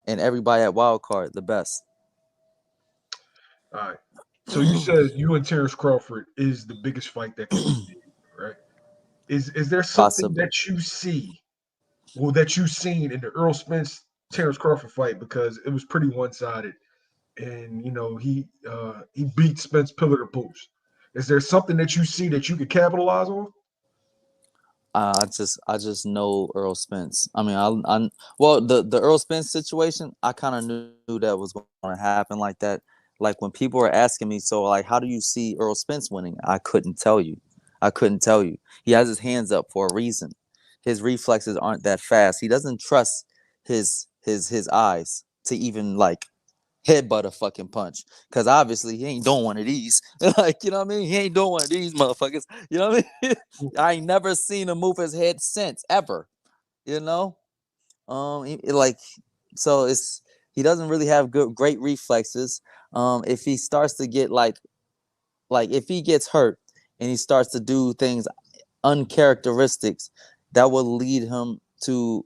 and everybody at Wild Card the best. All right. So you said you and Terence Crawford is the biggest fight that could be made, right? Is there something Possibly. that you see, well, that you seen in the Earl Spence Terence Crawford fight, because it was pretty one sided, and he beat Spence pillar to post. Is there something that you see that you could capitalize on? I just know Earl Spence. I mean, well, the Earl Spence situation, I kind of knew that was going to happen like that. Like when people were asking me, so like, how do you see Earl Spence winning? I couldn't tell you. I couldn't tell you. He has his hands up for a reason. His reflexes aren't that fast. He doesn't trust his eyes to even like headbutt a fucking punch. Cause obviously he ain't doing one of these. Like, you know what I mean? He ain't doing one of these motherfuckers. You know what I mean? I ain't never seen him move his head since ever. You know? Like so it's he doesn't really have great reflexes. If he starts to get like if he gets hurt and he starts to do things uncharacteristics, that will lead him to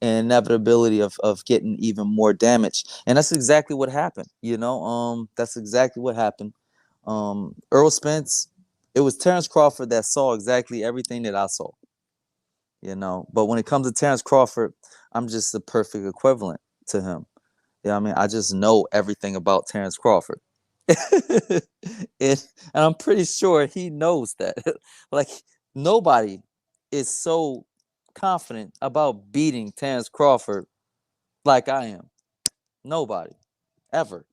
an inevitability of getting even more damage. And that's exactly what happened, you know? That's exactly what happened. Earl Spence, it was Terence Crawford that saw exactly everything that I saw, you know. But when it comes to Terence Crawford, I'm just the perfect equivalent to him. Yeah, I mean, I just know everything about Terence Crawford. and I'm pretty sure he knows that. Like nobody is so confident about beating Terence Crawford like I am. Nobody ever,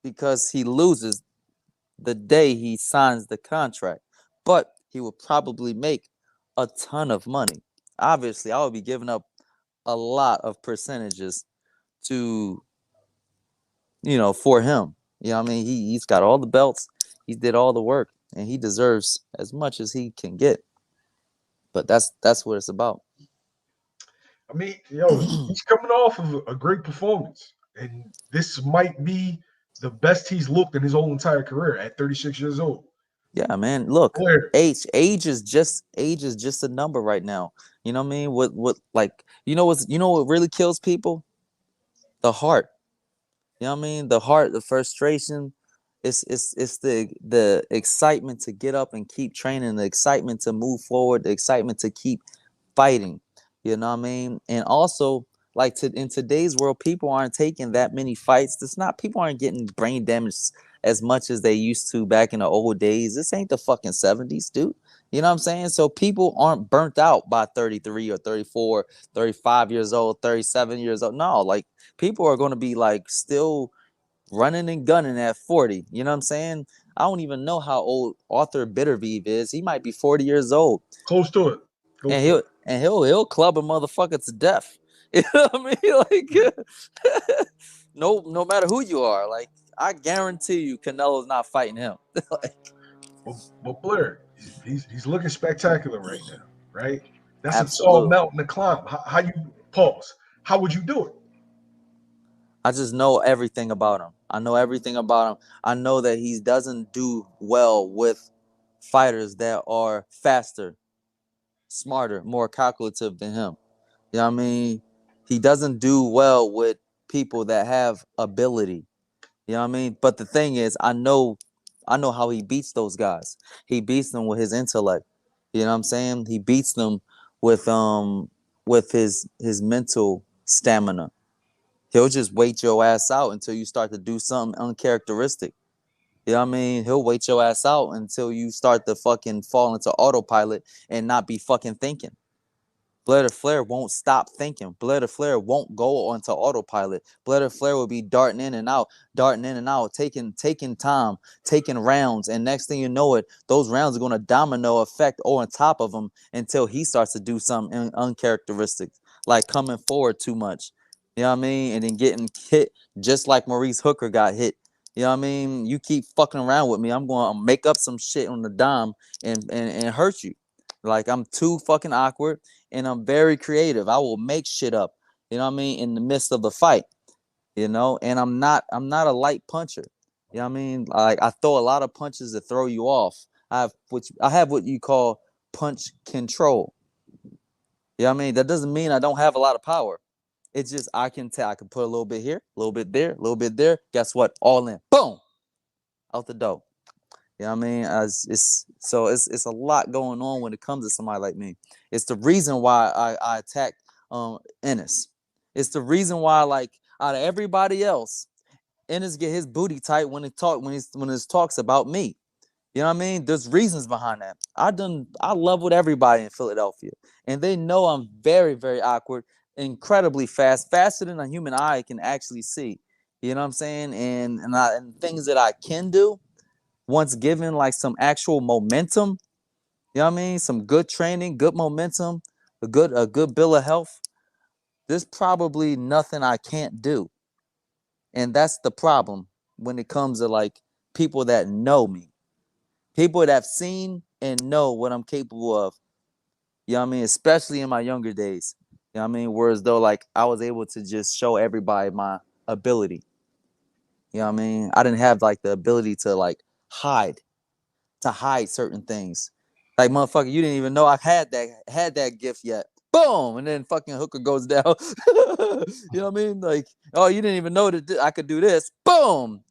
because he loses the day he signs the contract. But he will probably make a ton of money. Obviously, I would be giving up a lot of percentages to, for him. You know what I mean? He's got all the belts. He did all the work, and he deserves as much as he can get. But that's what it's about. I mean, he's coming off of a great performance, and this might be the best he's looked in his whole entire career at 36 years old. Yeah, man. Look, Blair, age is just a number right now. You know what I mean? What like what really kills people? The heart. You know what I mean? The heart, the frustration. It's the excitement to get up and keep training, the excitement to move forward, the excitement to keep fighting. You know what I mean? And also, like in today's world, people aren't taking that many fights. It's not people aren't getting brain damage as much as they used to back in the old days. This ain't the fucking 70s, dude. You know what I'm saying? So people aren't burnt out by 33 or 34, 35 years old, 37 years old. No, like people are going to be like still running and gunning at 40. You know what I'm saying? I don't even know how old Arthur Bittervieve is. He might be 40 years old. close to it. Close And to it. he'll club a motherfucker to death. You know what I mean? Like no matter who you are, like I guarantee you Canelo's not fighting him. Like, But Blair, he's looking spectacular right now, right? That's a tall absolutely. mountain to climb. How you pause? How would you do it? I just know everything about him. I know everything about him. I know that he doesn't do well with fighters that are faster, smarter, more calculative than him. You know what I mean? He doesn't do well with people that have ability. You know what I mean? But the thing is, I know how he beats those guys. He beats them with his intellect. You know what I'm saying? He beats them with his mental stamina. He'll just wait your ass out until you start to do something uncharacteristic. You know what I mean? He'll wait your ass out until you start to fucking fall into autopilot and not be fucking thinking. Blair Flair won't stop thinking. Blair Flair won't go onto autopilot. Blair Flair will be darting in and out, taking time, taking rounds, and next thing you know it, those rounds are going to domino effect on top of him until he starts to do something uncharacteristic, like coming forward too much. You know what I mean? And then getting hit just like Maurice Hooker got hit. You know what I mean? You keep fucking around with me, I'm going to make up some shit on the dime and hurt you. Like I'm too fucking awkward and I'm very creative. I will make shit up, you know what I mean, in the midst of the fight, and I'm not a light puncher. You know what I mean? Like I throw a lot of punches that throw you off. I have what you call punch control. You know what I mean? That doesn't mean I don't have a lot of power. It's just I can tell. I can put a little bit here, a little bit there, a little bit there. Guess what? All in. Boom, out the door. You know what I mean? As it's a lot going on when it comes to somebody like me. It's the reason why I attacked Ennis. It's the reason why, like, out of everybody else, Ennis get his booty tight when it talks about me. You know what I mean? There's reasons behind that. I leveled everybody in Philadelphia, and they know I'm very, very awkward, incredibly fast, faster than a human eye can actually see. You know what I'm saying? And things that I can do once given like some actual momentum. You know what I mean? Some good training, good momentum, a good bill of health. There's probably nothing I can't do, and that's the problem when it comes to like people that know me. People that have seen and know what I'm capable of. You know what I mean? Especially in my younger days. You know what I mean? Whereas though like I was able to just show everybody my ability. You know what I mean? I didn't have like the ability to like hide, to hide certain things. Like motherfucker, you didn't even know I had that gift yet. Boom, and then fucking hooker goes down. You know what I mean? Like, oh, you didn't even know that I could do this. Boom.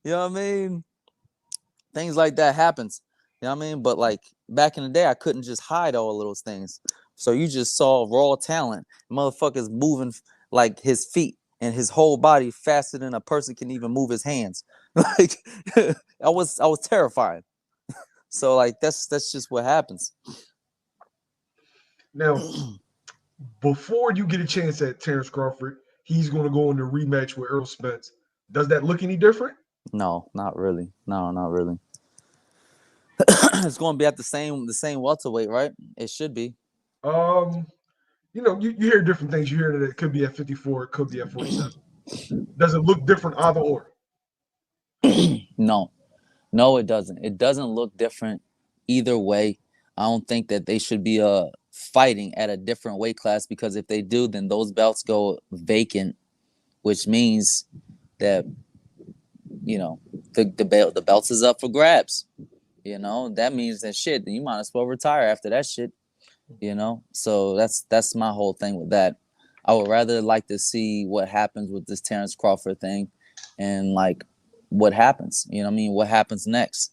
You know what I mean? Things like that happens. You know what I mean? But like back in the day, I couldn't just hide all of those things. So you just saw raw talent. Motherfuckers moving like his feet and his whole body faster than a person can even move his hands. Like I was terrified. So like that's just what happens. Now, before you get a chance at Terence Crawford, he's going to go in the rematch with Errol Spence. Does that look any different? No, not really. No, not really. It's going to be at the same welterweight, right? It should be. Um, you hear different things. You hear that it could be at 54, it could be at 47. Does it look different either or? No, no, it doesn't. It doesn't look different either way. I don't think that they should be fighting at a different weight class, because if they do, then those belts go vacant, which means that you know the belts is up for grabs. That means that shit. Then you might as well retire after that shit. So that's my whole thing with that. I would rather like to see what happens with this Terence Crawford thing, and like what happens. You know what I mean? What happens next?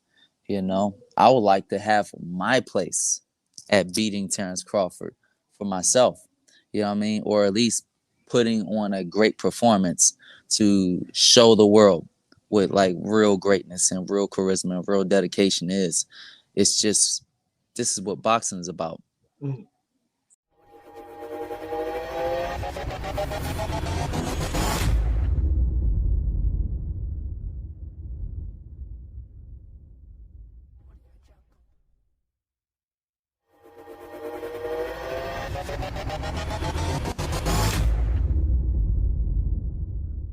I would like to have my place at beating Terence Crawford for myself. You know what I mean? Or at least putting on a great performance to show the world what like real greatness and real charisma and real dedication is. It's just, this is what boxing is about.